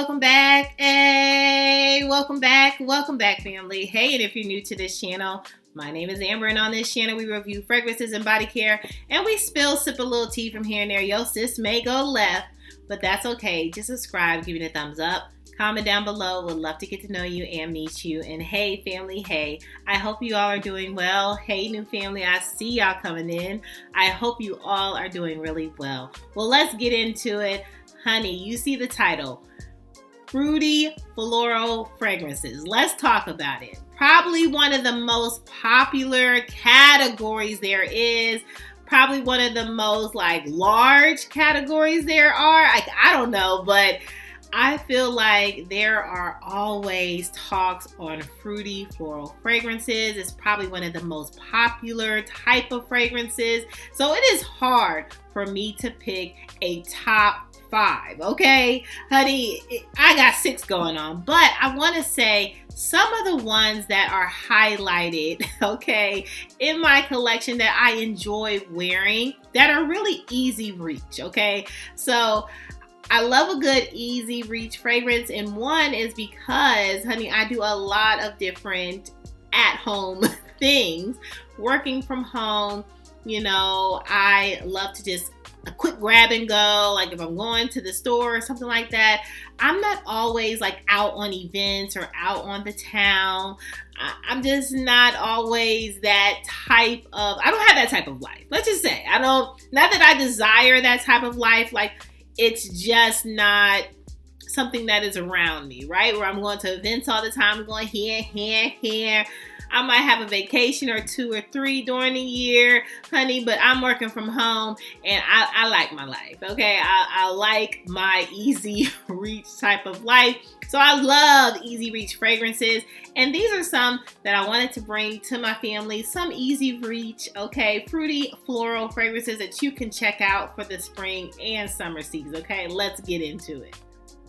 welcome back. Hey, welcome back, family. Hey, and if you're new to this channel, my name is Amber, and on this channel, we review fragrances and body care, and we sip a little tea from here and there. Yo, sis may go left, but that's okay. Just subscribe, give it a thumbs up, comment down below. Would love to get to know you and meet you. And hey, family, hey, I hope you all are doing well. Hey, new family, I see y'all coming in. I hope you all are doing really well. Well, let's get into it. Honey, you see the title, Fruity Floral Fragrances. Let's talk about it. Probably one of the most popular categories there is. Probably one of the most large categories there are. I don't know, but I feel like there are always talks on fruity floral fragrances. It's probably one of the most popular type of fragrances. So it is hard for me to pick a top 5, okay? Honey, I got 6 going on, but I want to say some of the ones that are highlighted, okay, in my collection that I enjoy wearing that are really easy reach, okay? So I love a good easy reach fragrance, and one is because, honey, I do a lot of different at-home things, working from home. You know, I love to just a quick grab and go, like if I'm going to the store or something like that. I'm not always out on events or out on the town. I'm just not always that type of, I don't have that type of life. Let's just say, not that I desire that type of life, it's just not something that is around me, right? Where I'm going to events all the time, I'm going here. I might have a vacation or 2 or 3 during the year, honey, but I'm working from home and I like my life, okay? I like my easy reach type of life. So I love easy reach fragrances. And these are some that I wanted to bring to my family. Some easy reach, okay, fruity floral fragrances that you can check out for the spring and summer seasons, okay? Let's get into it.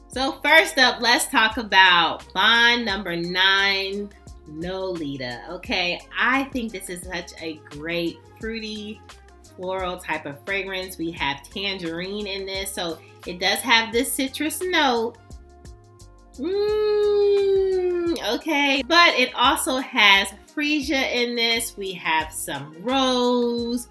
So first up, let's talk about bond number 9, Nolita. Okay, I think this is such a great fruity floral type of fragrance. We have tangerine in this, so it does have this citrus note. Okay, but it also has freesia in this. We have some rose,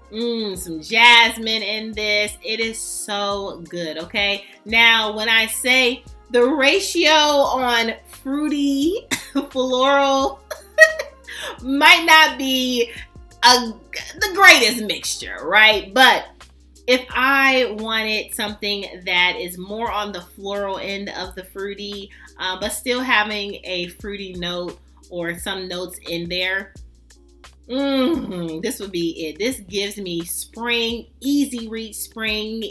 some jasmine in this. It is so good, okay? Now, when I say the ratio on fruity floral might not be the greatest mixture, right? But if I wanted something that is more on the floral end of the fruity, but still having a fruity note or some notes in there, this would be it. This gives me spring, easy reach spring,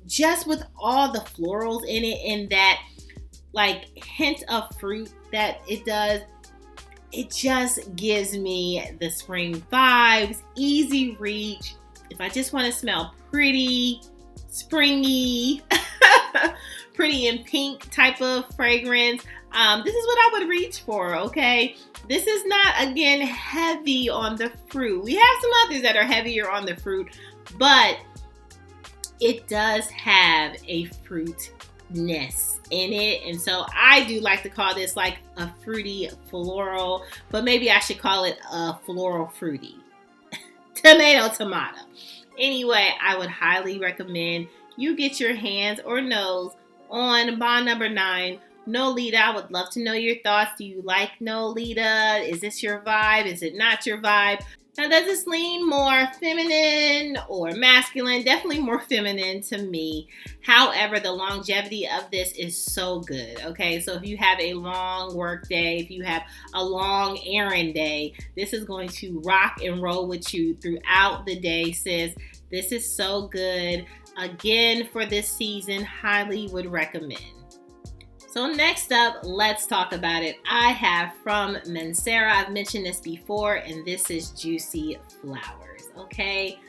just with all the florals in it and that hint of fruit that it does. It just gives me the spring vibes, easy reach. If I just want to smell pretty, springy, pretty and pink type of fragrance, this is what I would reach for, okay? This is not, again, heavy on the fruit. We have some others that are heavier on the fruit, but it does have a fruitness in it. And so I do like to call this a fruity floral, but maybe I should call it a floral fruity. Tomato. Anyway, I would highly recommend you get your hands or nose on bond number 9, Nolita. I would love to know your thoughts. Do you like Nolita? Is this your vibe? Is it not your vibe? Now, does this lean more feminine or masculine? Definitely more feminine to me. However, the longevity of this is so good, okay? So if you have a long work day, if you have a long errand day, this is going to rock and roll with you throughout the day, sis. This is so good. Again, for this season, highly would recommend. So next up, let's talk about it. I have from Mancera. I've mentioned this before, and this is Juicy Flowers, okay?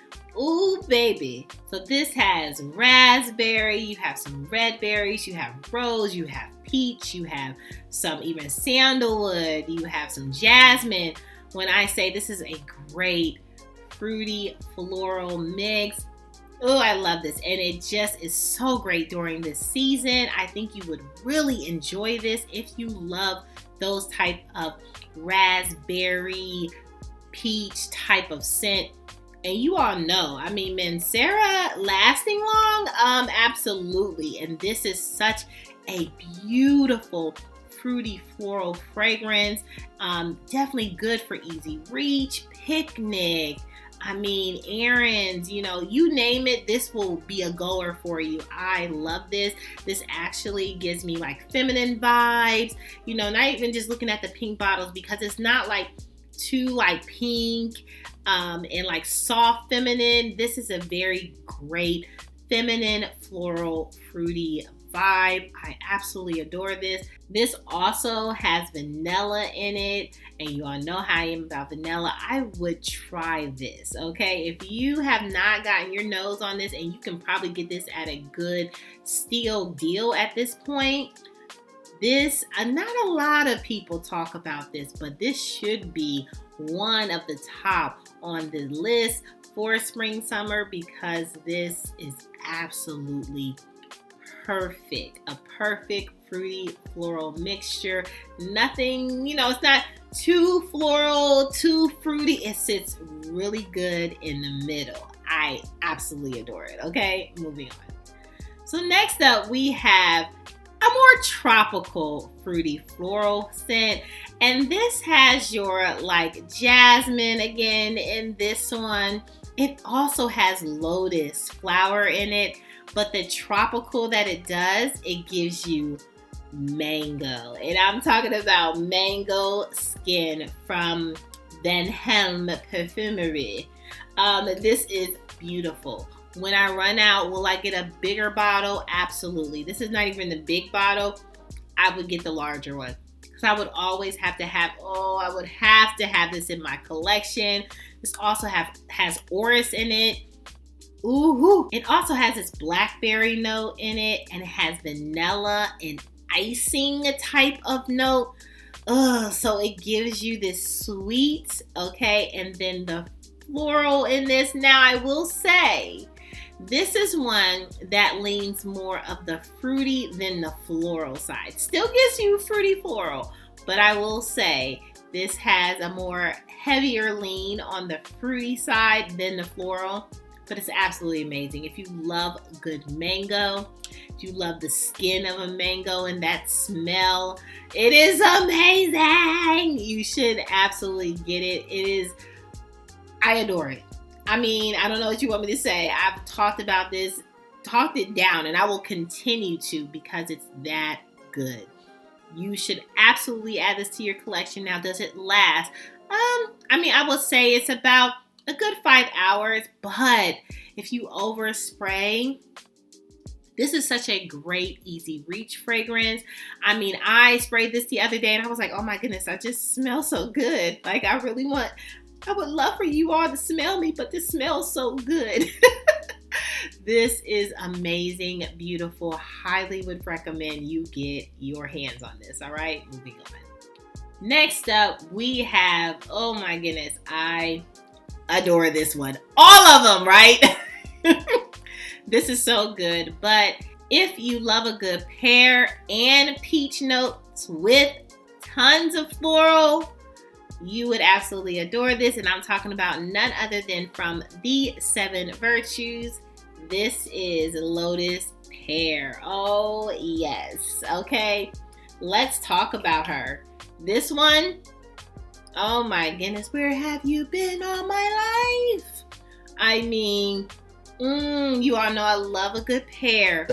Ooh, baby. So this has raspberry, you have some red berries, you have rose, you have peach, you have some even sandalwood, you have some jasmine. When I say this is a great fruity floral mix, Oh, I love this. And it just is so great during this season. I think you would really enjoy this if you love those type of raspberry, peach type of scent. And you all know, I mean, mancera lasting long? Absolutely. And this is such a beautiful, fruity floral fragrance. Definitely good for easy reach, picnic. I mean, errands, you know, you name it, this will be a goer for you. I love this. This actually gives me like feminine vibes, you know, not even just looking at the pink bottles, because it's not like too like pink and like soft feminine. This is a very great feminine, floral, fruity vibe. I absolutely adore this. This also has vanilla in it, and you all know how I am about vanilla. I would try this, okay? If you have not gotten your nose on this, and you can probably get this at a good steal deal at this point, this, not a lot of people talk about this, but this should be one of the top on the list for spring, summer, because this is absolutely perfect. A perfect fruity floral mixture. Nothing, you know, it's not too floral, too fruity. It sits really good in the middle. I absolutely adore it. Okay, moving on. So next up we have a more tropical fruity floral scent, and this has your like jasmine again in this one. It also has lotus flower in it, but the tropical that it does, it gives you mango. And I'm talking about mango skin from Vilhelm Perfumery. This is beautiful. When I run out, will I get a bigger bottle? Absolutely. This is not even the big bottle. I would get the larger one, because I would always have to have, I would have to have this in my collection. This also has orris in it. Ooh, it also has this blackberry note in it, and it has vanilla and icing type of note. So it gives you this sweet, okay, and then the floral in this. Now I will say, this is one that leans more of the fruity than the floral side. Still gives you fruity floral, but I will say this has a more heavier lean on the fruity side than the floral. But it's absolutely amazing. If you love good mango, if you love the skin of a mango and that smell, it is amazing. You should absolutely get it. I adore it. I mean, I don't know what you want me to say. I've talked about this, talked it down, and I will continue to, because it's that good. You should absolutely add this to your collection. Now, does it last? I mean, I will say it's about a good 5 hours, but if you overspray, this is such a great easy reach fragrance. I mean, I sprayed this the other day and I was like, oh my goodness, I just smell so good. Like, I would love for you all to smell me, but this smells so good. This is amazing, beautiful. Highly would recommend you get your hands on this. All right, moving on. Next up, we have, oh my goodness, I adore this one. All of them, right? This is so good. But if you love a good pear and peach notes with tons of floral, you would absolutely adore this. And I'm talking about none other than from the 7 Virtues. This is Lotus Pear. Oh, yes. Okay, let's talk about her. This one, oh my goodness, where have you been all my life? I mean, you all know I love a good pear.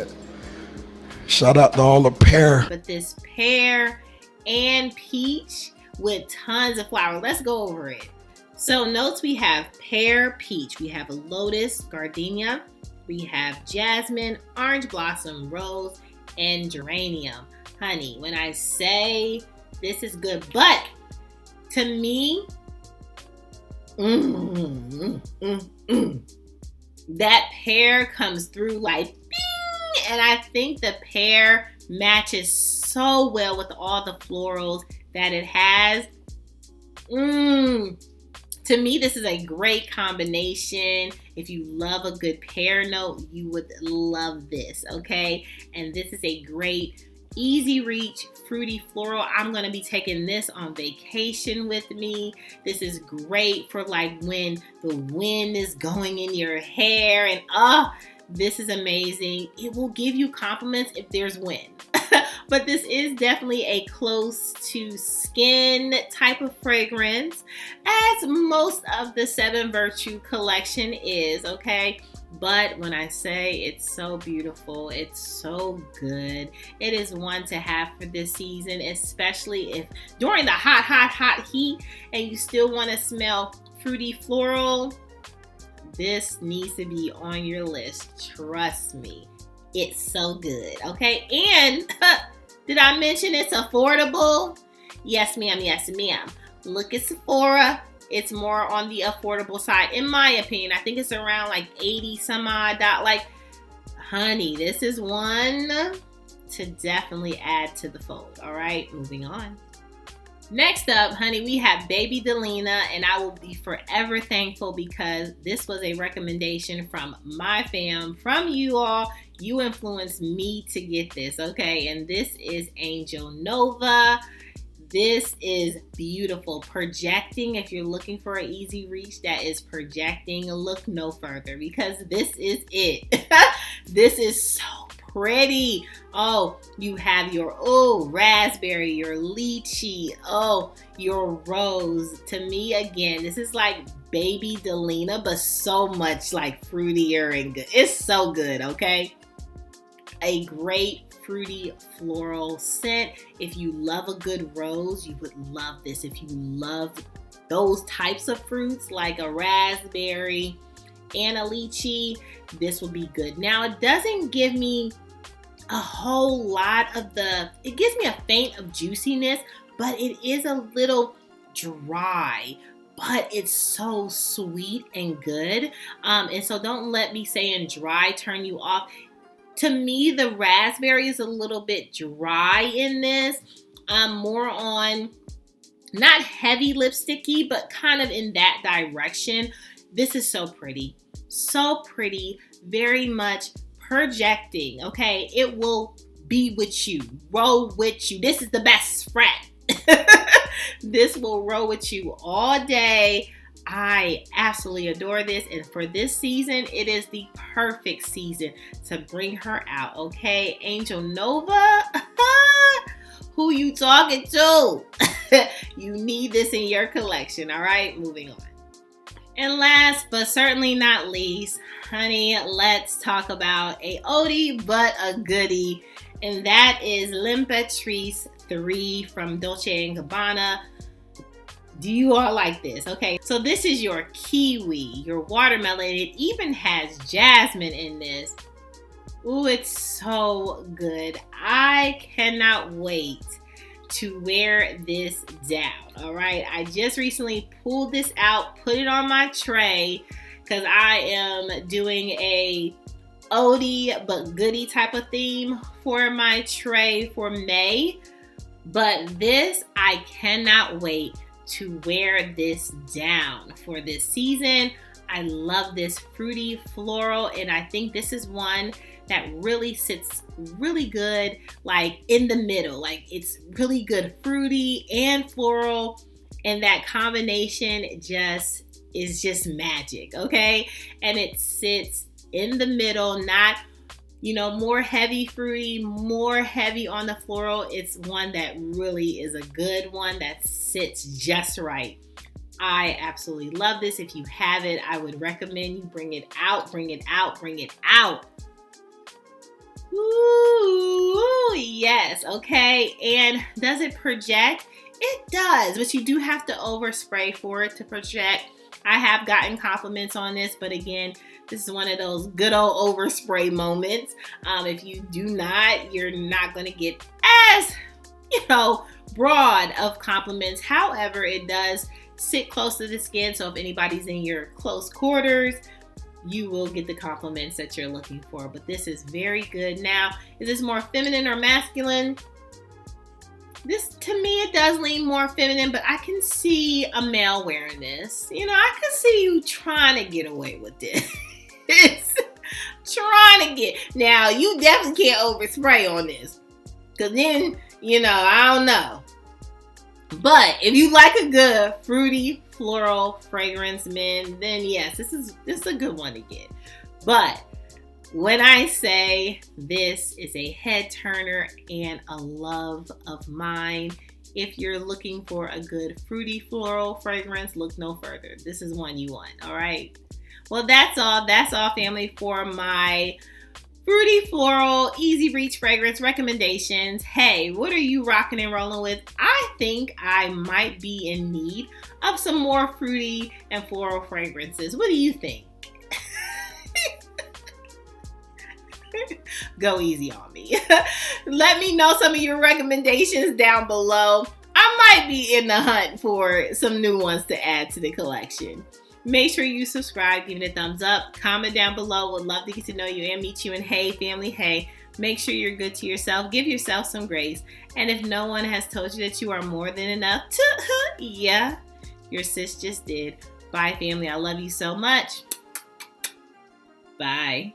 Shout out to all the pear. But this pear and peach with tons of flower. Let's go over it. So notes, we have pear, peach. We have a lotus, gardenia. We have jasmine, orange blossom, rose, and geranium. Honey, when I say this is good, but to me, that pear comes through like bing, and I think the pear matches so well with all the florals that it has. To me, this is a great combination. If you love a good pear note, you would love this, okay? And this is a great easy reach fruity floral. I'm going to be taking this on vacation with me. This is great for like when the wind is going in your hair, and this is amazing. It will give you compliments if there's wind. But this is definitely a close to skin type of fragrance, as most of the Seven Virtue collection is, okay? But when I say it's so beautiful, it's so good. It is one to have for this season, especially if during the hot heat and you still want to smell fruity floral. This needs to be on your list. Trust me. It's so good, okay? And did I mention it's affordable? Yes, ma'am. Yes, ma'am. Look at Sephora. It's more on the affordable side, in my opinion. I think it's around like 80 some odd. Like, honey, this is one to definitely add to the fold. All right, moving on. Next up, honey, we have Baby Delina, and I will be forever thankful because this was a recommendation from my fam, from you all. You influenced me to get this, okay? And this is Angel Nova. This is beautiful. Projecting, if you're looking for an easy reach that is projecting, look no further because this is it. This is so pretty. Oh, you have your raspberry, your lychee, your rose. To me, again, this is like Baby Delina, but so much like fruitier and good. It's so good, okay? A great fruity floral scent. If you love a good rose, you would love this. If you love those types of fruits like a raspberry and a lychee, this will be good. Now, it doesn't give me a whole lot of it gives me a feint of juiciness, but it is a little dry, but it's so sweet and good. And so don't let me saying dry turn you off. To me, the raspberry is a little bit dry in this. More on, not heavy lipsticky, but kind of in that direction. This is so pretty. So pretty. Very much projecting, okay? It will be with you. Roll with you. This is the best friend. This will roll with you all day. I absolutely adore this, and for this season, it is the perfect season to bring her out, okay? Angel Nova, who you talking to? You need this in your collection, all right? Moving on. And last but certainly not least, honey, let's talk about a oldie but a goodie, and that is L'Impératrice 3 from Dolce & Gabbana. Do you all like this? Okay, so this is your kiwi, your watermelon. It even has jasmine in this. Ooh, it's so good. I cannot wait to wear this down, all right? I just recently pulled this out, put it on my tray, because I am doing a oldie but goodie type of theme for my tray for May. But this, I cannot wait to wear this down for this season. I love this fruity floral, and I think this is one that really sits really good like in the middle. Like, it's really good fruity and floral, and that combination is just magic, okay? And it sits in the middle, not more heavy fruity, more heavy on the floral. It's one that really is a good one that sits just right. I absolutely love this. If you have it, I would recommend you bring it out, bring it out, bring it out. Ooh, yes, okay. And does it project? It does, but you do have to overspray for it to project. I have gotten compliments on this, but again, this is one of those good old overspray moments. If you do not, you're not going to get as, broad of compliments. However, it does sit close to the skin, so if anybody's in your close quarters, you will get the compliments that you're looking for. But this is very good. Now, is this more feminine or masculine? This, to me, it does lean more feminine, but I can see a male wearing this. I can see you trying to get away with this. get. Now, you definitely can't overspray on this. Because then, I don't know. But if you like a good fruity floral fragrance, men, then yes, this is a good one to get. But when I say this is a head turner and a love of mine, if you're looking for a good fruity floral fragrance, look no further. This is one you want, all right? Well, that's all, family, for my fruity floral easy reach fragrance recommendations. Hey, what are you rocking and rolling with? I think I might be in need of some more fruity and floral fragrances. What do you think? Go easy on me. Let me know some of your recommendations down below. I might be in the hunt for some new ones to add to the collection. Make sure you subscribe, give it a thumbs up, comment down below. Would love to get to know you and meet you. And hey, family, hey, make sure you're good to yourself. Give yourself some grace. And if no one has told you that you are more than enough, yeah, your sis just did. Bye, family. I love you so much. Bye.